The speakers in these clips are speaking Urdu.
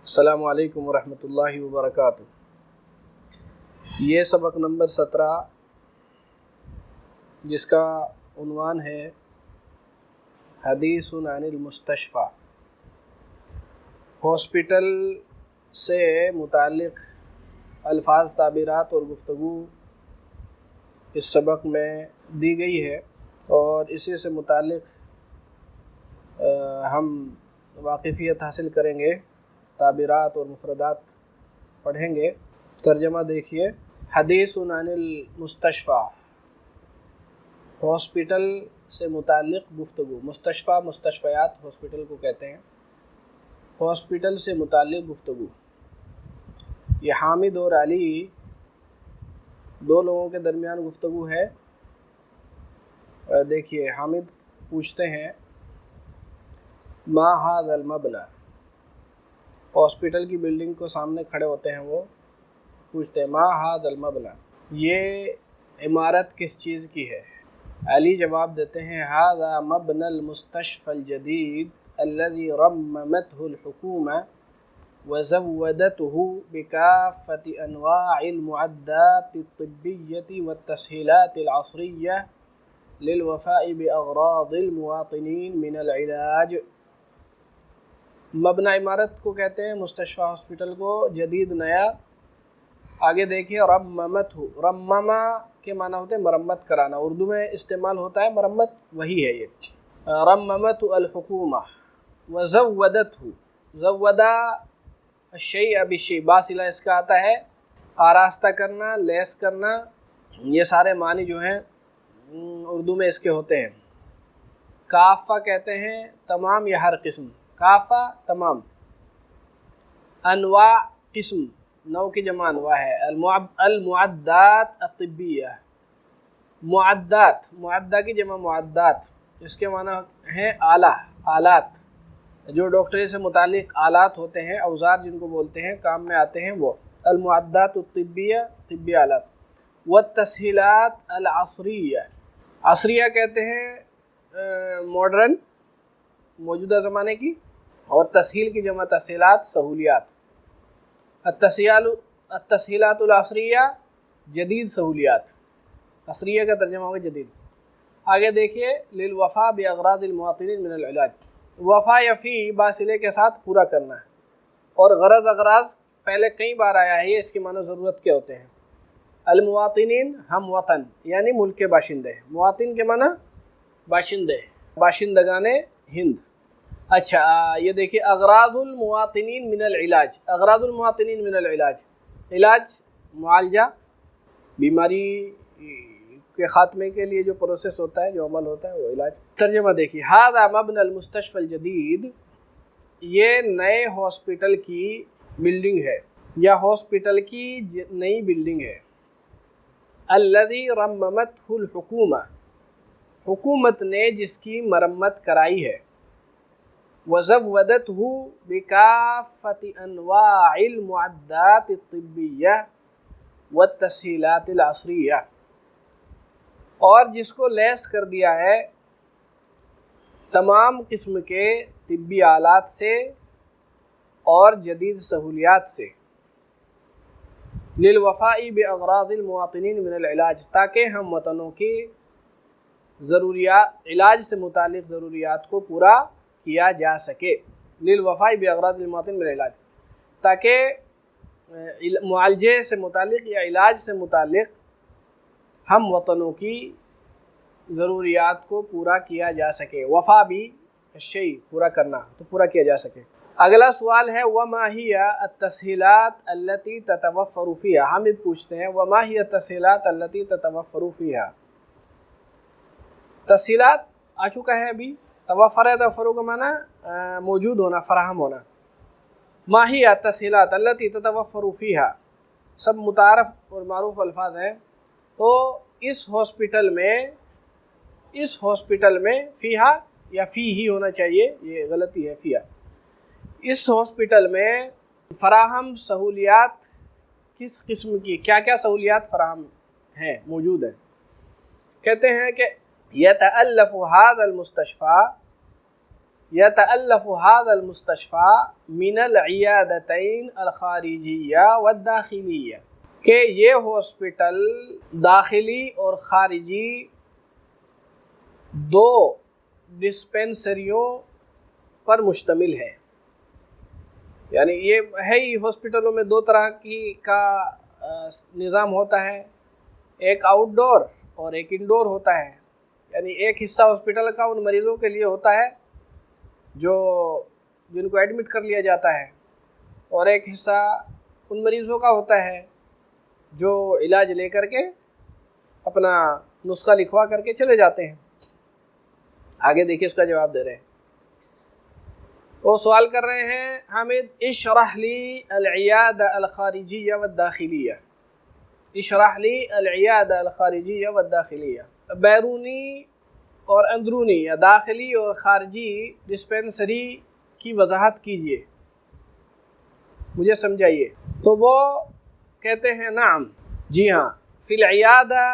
السلام علیکم ورحمۃ اللہ وبرکاتہ۔ یہ سبق نمبر 17 جس کا عنوان ہے حدیث عن المستشفیٰ، ہاسپٹل سے متعلق الفاظ، تعبیرات اور گفتگو اس سبق میں دی گئی ہے، اور اسی سے متعلق ہم واقفیت حاصل کریں گے، تعبیرات اور مفردات پڑھیں گے۔ ترجمہ دیکھیے، حدیث عن المستشفیٰ، ہاسپٹل سے متعلق گفتگو۔ مستشفیٰ، مستشفیات ہاسپٹل کو کہتے ہیں۔ ہاسپٹل سے متعلق گفتگو۔ یہ حامد اور علی دو لوگوں کے درمیان گفتگو ہے۔ دیکھیے، حامد پوچھتے ہیں ما ھذا المبنى، ہاسپٹل کی بلڈنگ کو سامنے کھڑے ہوتے ہیں، وہ پوچھتے ہیں ما ھذا المبنى، یہ عمارت کس چیز کی ہے؟ علی جواب دیتے ہیں ھذا مبنى المستشفى الجديد الذي رممته الحكومة وزودته بكافة أنواع المعدات الطبية والتسهيلات العصرية للوفاء بأغراض المواطنين من العلاج۔ مبنى عمارت کو کہتے ہیں، مستشفیٰ ہاسپٹل کو، جدید نیا۔ آگے دیکھیے، رممته، رممہ کے معنی ہوتے ہیں مرمت کرانا، اردو میں استعمال ہوتا ہے مرمت، وہی ہے یہ۔ رممته الحکومہ، وزودته، زودہ الشیء بالشیء، باصلہ اس کا آتا ہے آراستہ کرنا، لیس کرنا، یہ سارے معنی جو ہیں اردو میں اس کے ہوتے ہیں۔ کافہ کہتے ہیں تمام یا ہر قسم، کافہ تمام۔ انواع قسم، نوع کی جمع انواع ہے۔ المعدات الطبیہ، معدات، معدہ کی جمع معدات، اس کے معنی ہیں آلہ، آلات، جو ڈاکٹری سے متعلق آلات ہوتے ہیں، اوزار جن کو بولتے ہیں، کام میں آتے ہیں وہ۔ المعدات الطبیہ، طبی آلات۔ والتسہیلات العصریہ، عصریہ کہتے ہیں ماڈرن، موجودہ زمانے کی، اور تسہیل کی جمع تسہیلات، سہولیات۔ التسہیلات العصریہ، جدید سہولیات، عصریہ کا ترجمہ ہوگا جدید۔ آگے دیکھیے، للوفاء باغراض المواطنین من العلاج، وفا یا فی باصلے کے ساتھ پورا کرنا ہے، اور غرض اغراض پہلے کئی بار آیا ہے، یہ اس کے معنی ضرورت کے ہوتے ہیں۔ المواطنین، ہم وطن یعنی ملک کے باشندے، مواطن کے معنی باشندے، باشندگان ہند۔ اچھا، یہ دیکھیے، اغراض المواطنین من العلاج، اغراض المواطنین من العلاج، علاج، معالجہ، بیماری کے خاتمے کے لیے جو پروسیس ہوتا ہے، جو عمل ہوتا ہے، وہ علاج۔ ترجمہ دیکھیے، ھذا مبنى المستشفى الجدید، یہ نئے ہاسپٹل کی بلڈنگ ہے یا ہاسپٹل کی نئی بلڈنگ ہے۔ الذي رممته الحکومہ، حکومت نے جس کی مرمت کرائی ہے۔ وزودته بكافة انواع المعدات الطبیہ والتسہیلات العصریہ، اور جس کو لیس کر دیا ہے تمام قسم کے طبی آلات سے اور جدید سہولیات سے۔ للوفاء باغراض المواطنین من العلاج، تاکہ ہم وطنوں کی ضروریات، علاج سے متعلق ضروریات کو پورا کیا جا سکے۔ للوفاء باغراض المواطنین من العلاج، تاکہ معالجے سے متعلق یا علاج سے متعلق ہم وطنوں کی ضروریات کو پورا کیا جا سکے۔ وفا بھی الشیء، پورا کرنا، تو پورا کیا جا سکے۔ اگلا سوال ہے وما ہی التسہیلات التي تتوفر فیہا، حامد پوچھتے ہیں وما ہی التسہیلات التي تتوفر فیہا، تسہیلات آ چکا ہے ابھی، توفر ہے، توفر کا معنی موجود ہونا، فراہم ہونا۔ ما ہی التسہیلات التي تتوفر فیہا، سب متعارف اور معروف الفاظ ہیں۔ تو اس ہاسپٹل میں فیہا یا فی ہی ہونا چاہیے، یہ غلطی ہے، فیہا، اس ہاسپٹل میں فراہم سہولیات کس قسم کی، کیا کیا سہولیات فراہم ہیں، موجود ہیں؟ کہتے ہیں کہ يتألف هذا المستشفى من العیادتین الخارجیہ والداخلیہ، کہ یہ ہاسپٹل داخلی اور خارجی دو ڈسپینسریوں پر مشتمل ہے۔ یعنی یہ ہے ہی ہاسپٹلوں میں دو طرح کا نظام ہوتا ہے، ایک آؤٹ ڈور اور ایک انڈور ہوتا ہے۔ یعنی ایک حصہ ہاسپٹل کا ان مریضوں کے لیے ہوتا ہے جن کو ایڈمٹ کر لیا جاتا ہے، اور ایک حصہ ان مریضوں کا ہوتا ہے جو علاج لے کر کے اپنا نسخہ لکھوا کر کے چلے جاتے ہیں۔ آگے دیکھیے اس کا جواب دے رہے ہیں، وہ سوال کر رہے ہیں حامد، اشرح لی العیادہ الخارجیہ والداخلیہ، اشرح لی العیادہ الخارجیہ والداخلیہ، بیرونی اور اندرونی یا داخلی اور خارجی ڈسپینسری کی وضاحت کیجیے، مجھے سمجھائیے۔ تو وہ کہتے ہیں نعم، جی ہاں، فی العیادہ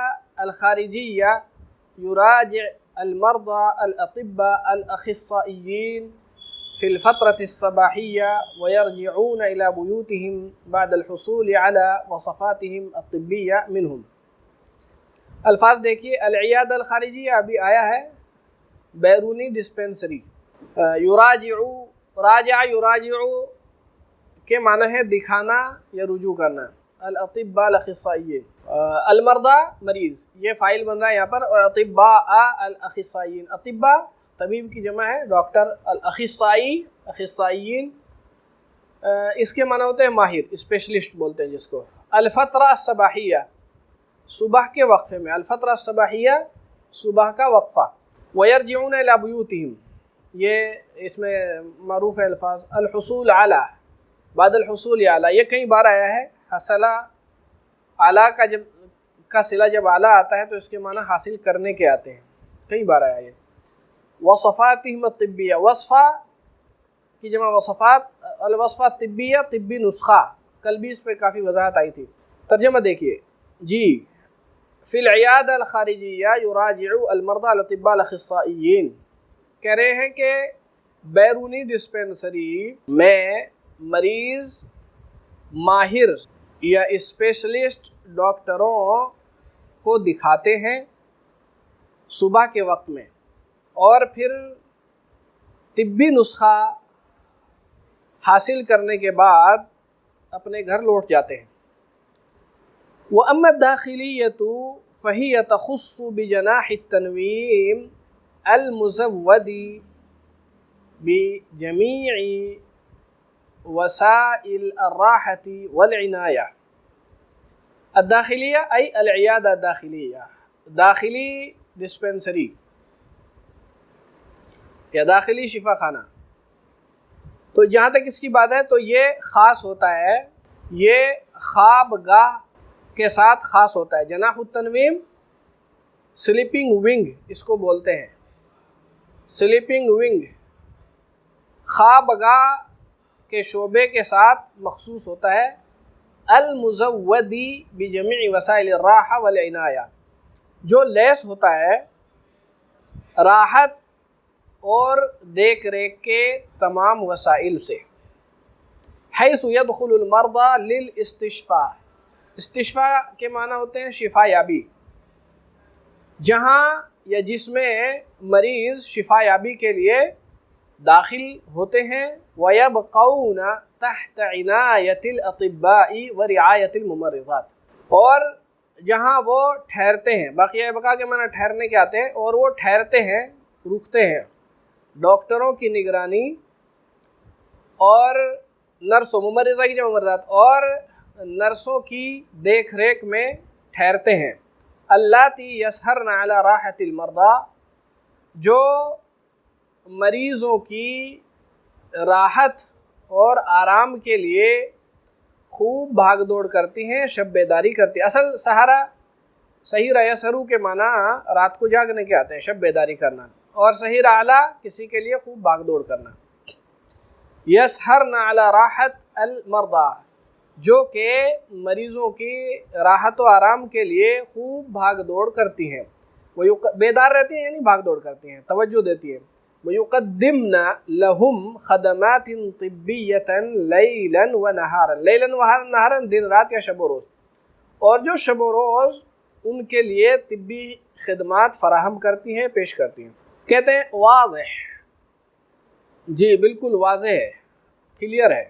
الخارجیہ یراجع المرضى الاطباء الاخصائیین فی الفترة الصباحیہ ویرجعون الى بیوتهم بعد الحصول على وصفاتهم الطبیہ منهم۔ الفاظ دیکھیے، العیادہ الخارجیہ ابھی آیا ہے بیرونی ڈسپینسری، یراجع کے معنی ہے دکھانا یا رجوع کرنا، الاطباء الاخصائیین، المرضى مریض، یہ فاعل بن رہا ہے یہاں پر، اور اطباء الاخصائیین، اطباء طبیب کی جمع ہے، ڈاکٹر، اخصائیین اس کے معنی ہوتے ہیں ماہر، اسپیشلسٹ بولتے ہیں جس کو۔ الفترہ الصباحیہ، صبح کے وقفے میں، الفترہ الصباحیہ صبح کا وقفہ، ویرجعون الی بیوتہم، یہ اس میں معروف ہے الفاظ، الحصول علی، بعد الحصول علی، یہ کئی بار آیا ہے، حصلہ اعلیٰ کا صلہ جب اعلیٰ آتا ہے تو اس کے معنی حاصل کرنے کے آتے ہیں، کئی بار آیا ہے۔ وصفاتہم الطبیہ، وصفہ کی جمع وصفات، الوصفہ الطبیہ، طبی نسخہ، کل بھی اس پہ کافی وضاحت آئی تھی۔ ترجمہ دیکھیے، جی، فی العیادہ الخارجیہ یراجع المرضى الاطباء الاخصائیین، کہہ رہے ہیں کہ بیرونی ڈسپینسری میں مریض ماہر یا اسپیشلسٹ ڈاکٹروں کو دکھاتے ہیں صبح کے وقت میں، اور پھر طبی نسخہ حاصل کرنے کے بعد اپنے گھر لوٹ جاتے ہیں۔ وَأَمَّا الدَّاخِلِيَّةُ فَهِيَ تَخُصُّ بِجَنَاحِ التَّنْوِيمِ الْمُزَوَّدِ بِجَمِيعِ وسائل الراحة والعنایہ۔ الداخلیہ ای العیادہ الداخلیہ، داخلی ڈسپینسری یا داخلی شفا خانہ۔ تو جہاں تک اس کی بات ہے تو یہ خاص ہوتا ہے، یہ خوابگاہ کے ساتھ خاص ہوتا ہے۔ جناح التنویم سلیپنگ ونگ اس کو بولتے ہیں، سلیپنگ ونگ خوابگاہ کے شعبے کے ساتھ مخصوص ہوتا ہے۔ المزودی بجمیع وسائل الراحہ والعنایہ، جو لیس ہوتا ہے راحت اور دیکھ ریکھ کے تمام وسائل سے۔ حیث یدخل المرضى للاستشفاء، استشفاء کے معنی ہوتے ہیں شفا یابی، جہاں یا جس میں مریض شفا یابی کے لیے داخل ہوتے ہیں۔ وَيَبْقَوْنَ تَحْتَ عِنَایَةِ الْأَطِبَّاءِ وَرِعَایَةِ الْمُمَرِّضَاتِ، اور جہاں وہ ٹھہرتے ہیں، باقیہ بقا کے معنی ٹھہرنے کے آتے ہیں، اور وہ ٹھہرتے ہیں، رکتے ہیں ڈاکٹروں کی نگرانی اور نرسوں، ممرضہ کی جمع ممرضات، اور نرسوں کی دیکھ ریکھ میں ٹھہرتے ہیں۔ اللاتی یسہرن علی راحت المرضى، جو مریضوں کی راحت اور آرام کے لیے خوب بھاگ دوڑ کرتی ہیں، شب بیداری کرتی ہیں۔ اصل سہارا سحیر یسہرو کے معنی رات کو جاگنے کے آتے ہیں، شب بیداری کرنا، اور سحیر اعلیٰ کسی کے لیے خوب بھاگ دوڑ کرنا۔ یسہرن علی راحت المرضى، جو کہ مریضوں کی راحت و آرام کے لیے خوب بھاگ دوڑ کرتی ہیں۔ بیدار رہتی ہیں یعنی بھاگ دوڑ کرتی ہیں، توجہ دیتی ہیں۔ وَيُقَدِّمْنَ لَهُمْ خَدَمَاتٍ طِبِّيَّةً لَيْلًا وَنَهَارًا، لیلاً وَنَهَارًا دن رات یا شب و روز، اور جو شب و روز ان کے لیے طبی خدمات فراہم کرتی ہیں، پیش کرتی ہیں۔ کہتے ہیں واضح، جی بالکل واضح ہے، کلیئر ہے،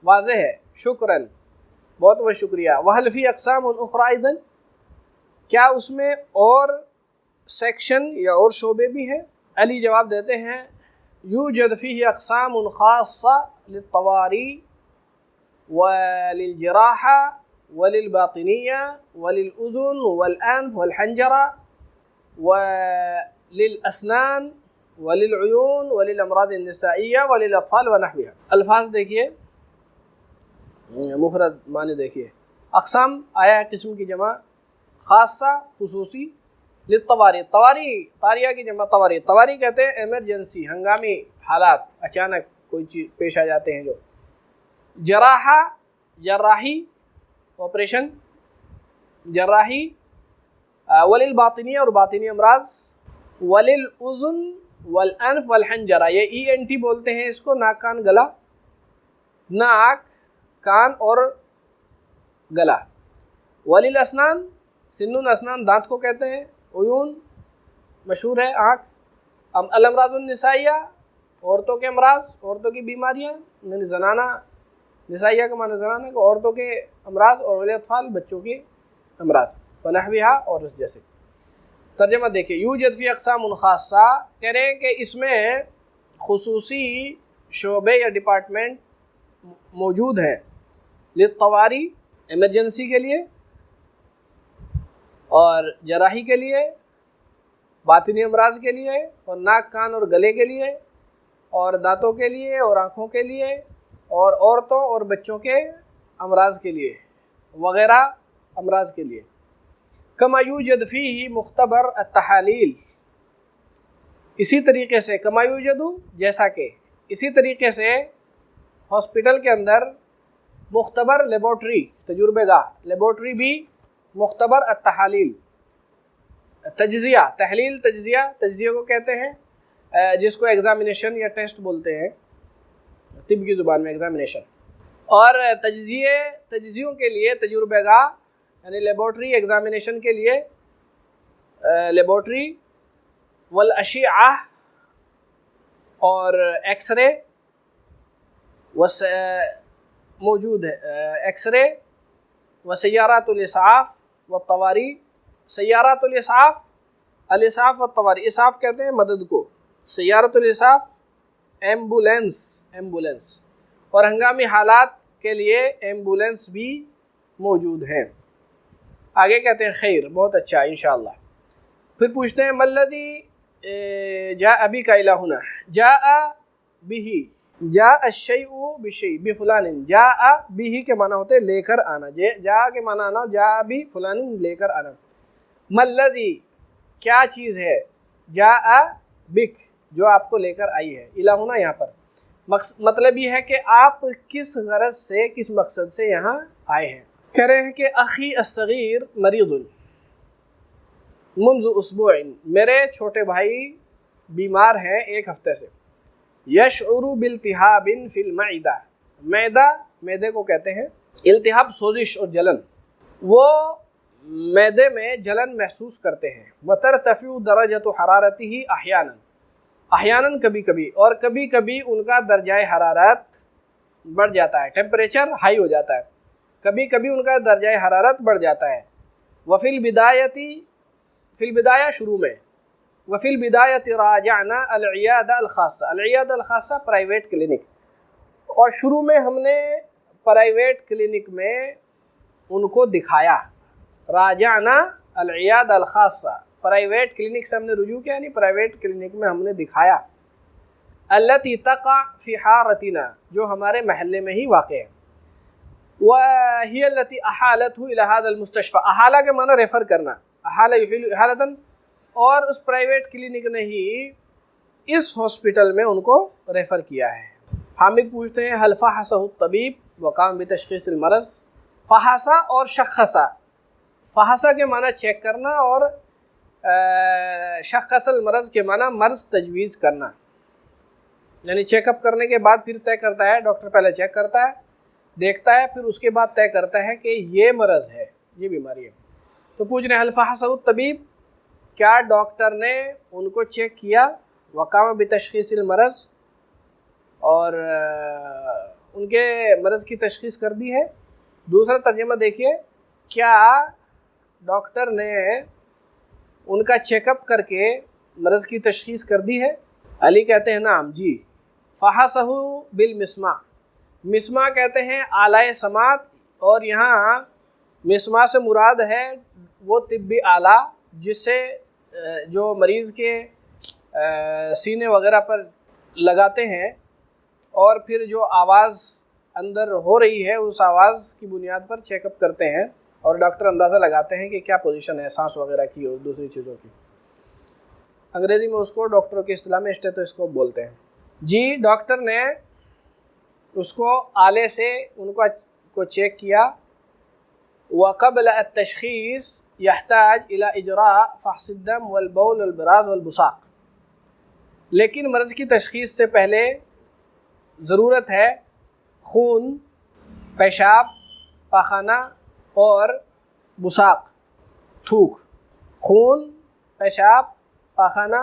واضح ہے، شکراً، بہت بہت شکریہ۔ وَهَلْ فِي أَقْسَامٌ أُخْرَى أَيْضًا، کیا اس میں اور سیکشن یا اور شعبے بھی ہیں؟ علی جواب دیتے ہیں یوجد فیہ اقسام خاصہ للطواری وللجراحہ وللباطنیہ وللأذن والأنف والحنجرہ وللأسنان وللعیون وللامراض النسائیہ وللأطفال ونحوها۔ الفاظ دیکھیے، مفرد معنی دیکھیے۔ اقسام آیا قسم کی جمع، خاصہ خصوصی، للطواری، طاریہ کی جمع طواری، طواری کہتے ہیں ایمرجنسی، ہنگامی حالات، اچانک کوئی چیز پیش آ جاتے ہیں جو۔ جراحہ، جراحی، آپریشن، جراحی۔ وللباطنیہ، اور باطنی امراض۔ وللأذن والانف والحنجرہ، یہ ENT بولتے ہیں اس کو، ناک کان گلا، ناک کان اور گلا۔ وللاسنان، سنون اسنان دانت کو کہتے ہیں۔ عیون مشہور ہے، آنکھ۔ الامراض النسائیہ، عورتوں کے امراض، عورتوں کی بیماریاں، یعنی زنانہ، نسائیہ کا معنی زنانہ کو، عورتوں کے امراض، اور ولاطفال بچوں کے امراض، ونحوہا اور اس جیسے۔ ترجمہ دیکھیں، یوجد فی اقسام خاصہ، کہہ رہے ہیں کہ اس میں خصوصی شعبے یا ڈپارٹمنٹ موجود ہیں، للطواری ایمرجنسی کے لیے، اور جراحی کے لیے، باطنی امراض کے لیے، اور ناک کان اور گلے کے لیے، اور دانتوں کے لیے، اور آنکھوں کے لیے، اور عورتوں اور بچوں کے امراض کے لیے وغیرہ امراض کے لیے۔ کما یوجد فیہ مختبر التحالیل، اسی طریقے سے، کما یوجد جیسا کہ، اسی طریقے سے ہاسپٹل کے اندر مختبر لیبارٹری، تجربہ گاہ، لیبارٹری بھی، مختبر التحالیل، تجزیہ، تحلیل تجزیہ کو کہتے ہیں، جس کو ایگزامینیشن یا ٹیسٹ بولتے ہیں طب کی زبان میں، ایگزامینیشن۔ اور تجزیوں کے لیے تجربہ گاہ، یعنی لیبارٹری، ایگزامینیشن کے لیے لیبارٹری، والاشعہ، اور ایکس رے موجود ہے، ایکس رے، وسیارات الاسعاف والطواری، سیارات الاسعاف، الاسعاف والطواری، اسعاف کہتے ہیں مدد کو، سیارات الاسعاف ایمبولینس، اور ہنگامی حالات کے لیے ایمبولینس بھی موجود ہیں۔ آگے کہتے ہیں خیر، بہت اچھا انشاءاللہ۔ پھر پوچھتے ہیں ملذی جاء بک الی ہنا، جاء بہ، جاء الشیء بالشیء بفلان، جاء بہ کے معنی ہوتے لے کر آنا، جاء کے معنی آنا، جاء بفلان لے کر آنا۔ ملذی کیا چیز ہے، جاء بک جو آپ کو لے کر آئی ہے، الی ہنا یہاں پر مطلب یہ ہے کہ آپ کس غرض سے، کس مقصد سے یہاں آئے ہیں۔ کہہ رہے ہیں کہ اخی الصغیر مریض منذ اسبوع، میرے چھوٹے بھائی بیمار ہیں ایک ہفتے سے۔ یشعر بالتہاب فی المعدہ، معدے کو کہتے ہیں التہاب، سوزش اور جلن، وہ معدے میں جلن محسوس کرتے ہیں۔ وترتفع درجۃ حرارتہ احیاناً کبھی کبھی، اور کبھی کبھی ان کا درجہ حرارت بڑھ جاتا ہے، ٹیمپریچر ہائی ہو جاتا ہے، کبھی کبھی ان کا درجہ حرارت بڑھ جاتا ہے۔ وفی البدایہ شروع میں، وفی البدایہ راجعنا العیادہ الخاصہ، العیادہ الخاصہ پرائیویٹ کلینک، اور شروع میں ہم نے پرائیویٹ کلینک میں ان کو دکھایا۔ راجعنا العیادہ الخاصہ، پرائیویٹ کلینک سے ہم نے رجوع کیا، یعنی پرائیویٹ کلینک میں ہم نے دکھایا۔ التی تقع فی حارتنا، جو ہمارے محلے میں ہی واقع ہے۔ وہی التی احالتہ الی ھذا المستشفى، احالہ کے معنی ریفر کرنا، احالہ یحیل احالۃ، اور اس پرائیویٹ کلینک نے ہی اس ہاسپٹل میں ان کو ریفر کیا ہے۔ حامد پوچھتے ہیں حل فحصہ الطبیب وقام بتشخیص المرض، فحصہ اور شخصہ، فحصہ کے معنی چیک کرنا، اور شخص المرض کے معنی مرض تجویز کرنا، یعنی چیک اپ کرنے کے بعد پھر طے کرتا ہے، ڈاکٹر پہلے چیک کرتا ہے، دیکھتا ہے، پھر اس کے بعد طے کرتا ہے کہ یہ مرض ہے، یہ بیماری ہے۔ تو پوچھ رہے ہیں حل فحصہ الطبیب، کیا ڈاکٹر نے ان کو چیک کیا، وقام بتشخیص المرض، اور ان کے مرض کی تشخیص کر دی ہے۔ دوسرا ترجمہ دیکھیے، کیا ڈاکٹر نے ان کا چیک اپ کر کے مرض کی تشخیص کر دی ہے؟ علی کہتے ہیں نعم، جی۔ فحصہ بالمسمع، مسمع کہتے ہیں آلۂ سماعت، اور یہاں مسمع سے مراد ہے وہ طبی آلہ جس سے جو مریض کے سینے وغیرہ پر لگاتے ہیں، اور پھر جو آواز اندر ہو رہی ہے اس آواز کی بنیاد پر چیک اپ کرتے ہیں، اور ڈاکٹر اندازہ لگاتے ہیں کہ کیا پوزیشن ہے سانس وغیرہ کی اور دوسری چیزوں کی۔ انگریزی میں اس کو ڈاکٹروں کی اصطلاح میں اسٹیتھوسکوپ بولتے ہیں۔ جی، ڈاکٹر نے اس کو آلے سے ان کو چیک کیا۔ وقبل التشخیص يحتاج الى اجراء فحص الدم والبول والبراز والبصاق، لیکن مرض کی تشخیص سے پہلے ضرورت ہے خون، پیشاب، پاخانہ اور بصاق، تھوک۔ خون، پیشاب، پاخانہ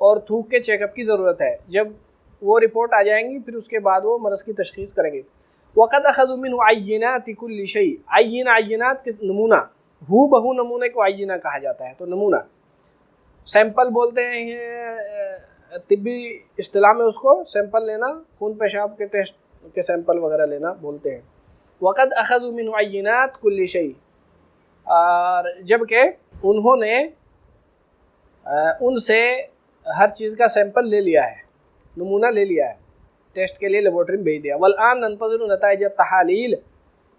اور تھوک کے چیک اپ کی ضرورت ہے۔ جب وہ رپورٹ آ جائیں گی پھر اس کے بعد وہ مرض کی تشخیص کریں گے۔ وقد اخذوا منه عینات کل شیء، عینات کے نمونہ، ہو بہو نمونے کو عینہ کہا جاتا ہے، تو نمونہ سیمپل بولتے ہیں طبی اصطلاح میں، اس کو سیمپل لینا، خون پیشاب کے ٹیسٹ کے سیمپل وغیرہ لینا بولتے ہیں۔ وقد اخذوا منه عینات کل شیء، اور جب کہ انہوں نے ان سے ہر چیز کا سیمپل لے لیا ہے، نمونہ لے لیا ہے، ٹیسٹ کے لیے لیبارٹری میں بھیج دیا۔ والآن ننتظر نتائج التحالیل،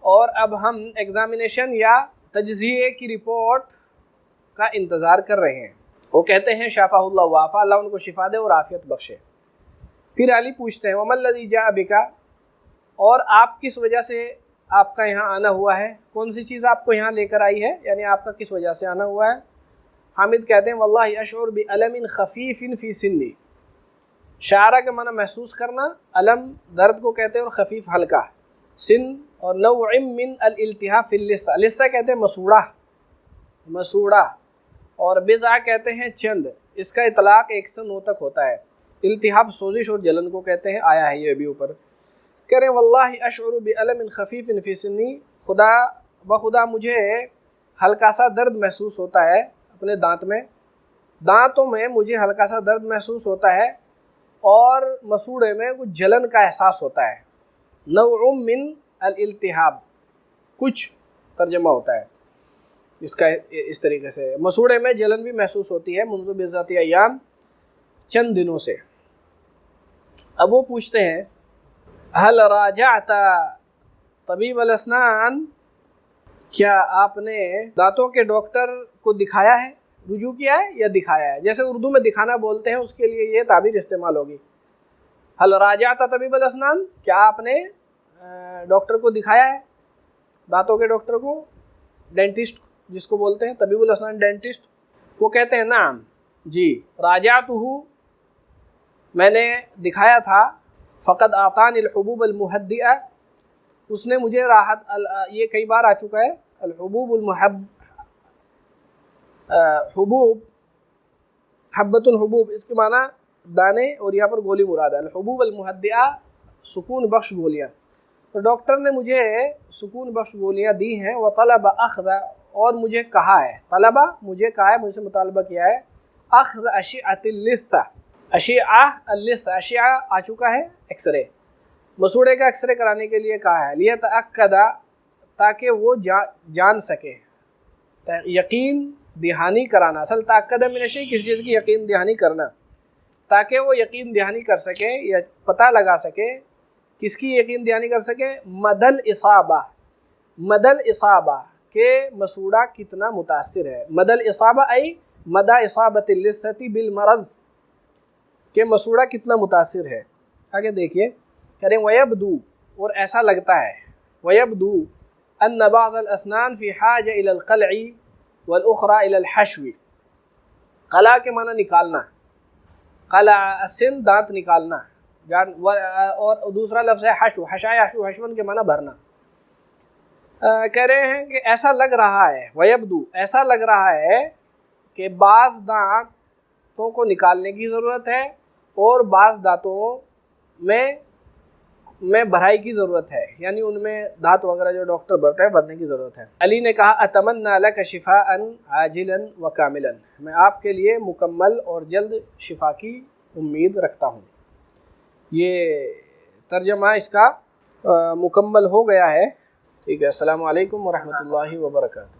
اور اب ہم ایگزامینیشن یا تجزیے کی رپورٹ کا انتظار کر رہے ہیں۔ وہ کہتے ہیں شافہ اللہ وعافہ، اللہ ان کو شفا دے اور عافیت بخشے۔ پھر علی پوچھتے ہیں وما الذی جاء بک، اور آپ کس وجہ سے آپ کا یہاں آنا ہوا ہے، کون سی چیز آپ کو یہاں لے کر آئی ہے، یعنی آپ کا کس وجہ سے آنا ہوا ہے؟ حامد کہتے ہیں واللہ اشعر بعلم خفیف فی سنی، شعرہ کا معنی محسوس کرنا، علم درد کو کہتے ہیں، اور خفیف ہلکا، سن اور نوع من الالتہاب فی اللثہ، لثہ کہتے ہیں مسوڑہ، اور بضع کہتے ہیں چند، اس کا اطلاق ایک سے 9 تک ہوتا ہے۔ التہاب سوزش اور جلن کو کہتے ہیں، آیا ہے یہ بھی اوپر۔ کہہ رہے ہیں واللہ اشعر بعلم خفیف فی سنی، خدا بخدا مجھے ہلکا سا درد محسوس ہوتا ہے اپنے دانتوں میں مجھے ہلکا سا درد محسوس ہوتا ہے، اور مسوڑے میں کچھ جلن کا احساس ہوتا ہے۔ نوع من الالتہاب کچھ ترجمہ ہوتا ہے اس کا اس طریقے سے، مسوڑے میں جلن بھی محسوس ہوتی ہے منذ بضعۃ ایام، چند دنوں سے۔ اب وہ پوچھتے ہیں هل راجعت طبیب الاسنان، کیا آپ نے دانتوں کے ڈاکٹر کو دکھایا ہے، رجوع کیا ہے یا دکھایا ہے؟ جیسے اردو میں دکھانا بولتے ہیں اس کے لیے یہ تعبیر استعمال ہوگی، هل راجعت طبیب الاسنان، کیا آپ نے ڈاکٹر کو دکھایا ہے، دانتوں کے ڈاکٹر کو، ڈینٹسٹ جس کو بولتے ہیں، طبیب الاسنان ڈینٹسٹ۔ وہ کہتے ہیں نعم، جی، راجعتہ، میں نے دکھایا تھا، فقد اعطانی الحبوب المہدئہ، اس نے مجھے راحت، یہ کئی بار آ چکا ہے، الحبوب حبوب، حبۃ الحبوب، اس کے معنی دانے، اور یہاں پر گولی مراد ہے۔ الحبوب المہدئہ، سکون بخش گولیاں، تو ڈاکٹر نے مجھے سکون بخش گولیاں دی ہیں۔ وطلب اخذ، اور مجھے کہا ہے، طلبہ مجھے کہا ہے، مجھ سے مطالبہ کیا ہے، اخذ اشعۃ اللثہ، اشعہ اللثہ، اشعہ آ چکا ہے ایکس رے، مسوڑے کا ایکس رے کرانے کے لیے کہا ہے، لیتأکد، تاکہ وہ جان سکے، یقین دہانی کرانا، اصل تأکد من الشیء، کسی چیز کی یقین دہانی کرنا، تاکہ وہ یقین دہانی کر سکے یا پتہ لگا سکے، کس کی یقین دہانی کر سکے، مدل اصابہ کہ مسوڑہ کتنا متاثر ہے، مدل اصابہ ای مدى اصابت اللثۃ بالمرض، کہ مسوڑہ کتنا متاثر ہے۔ آگے دیکھیے، کریں ویبدو، اور ایسا لگتا ہے، ویبدو ان بعض الاسنان فی حاجہ الی القلع والاخرى الی الحشو، قلع کے معنی نکالنا، قلع السن دانت نکالنا، اور دوسرا لفظ ہے حشو، حشا یحشو حشون کے معنی بھرنا۔ کہہ رہے ہیں کہ ایسا لگ رہا ہے، ویبدو ایسا لگ رہا ہے کہ بعض دانتوں کو نکالنے کی ضرورت ہے اور بعض دانتوں میں بھرائی کی ضرورت ہے، یعنی ان میں دانت وغیرہ جو ڈاکٹر بھرتا ہے بھرنے کی ضرورت ہے۔ علی نے کہا اتمنى لك شفاء عاجلا وكاملا، میں آپ کے لیے مکمل اور جلد شفا کی امید رکھتا ہوں۔ یہ ترجمہ اس کا مکمل ہو گیا ہے۔ ٹھیک ہے، السلام علیکم ورحمۃ اللہ وبرکاتہ۔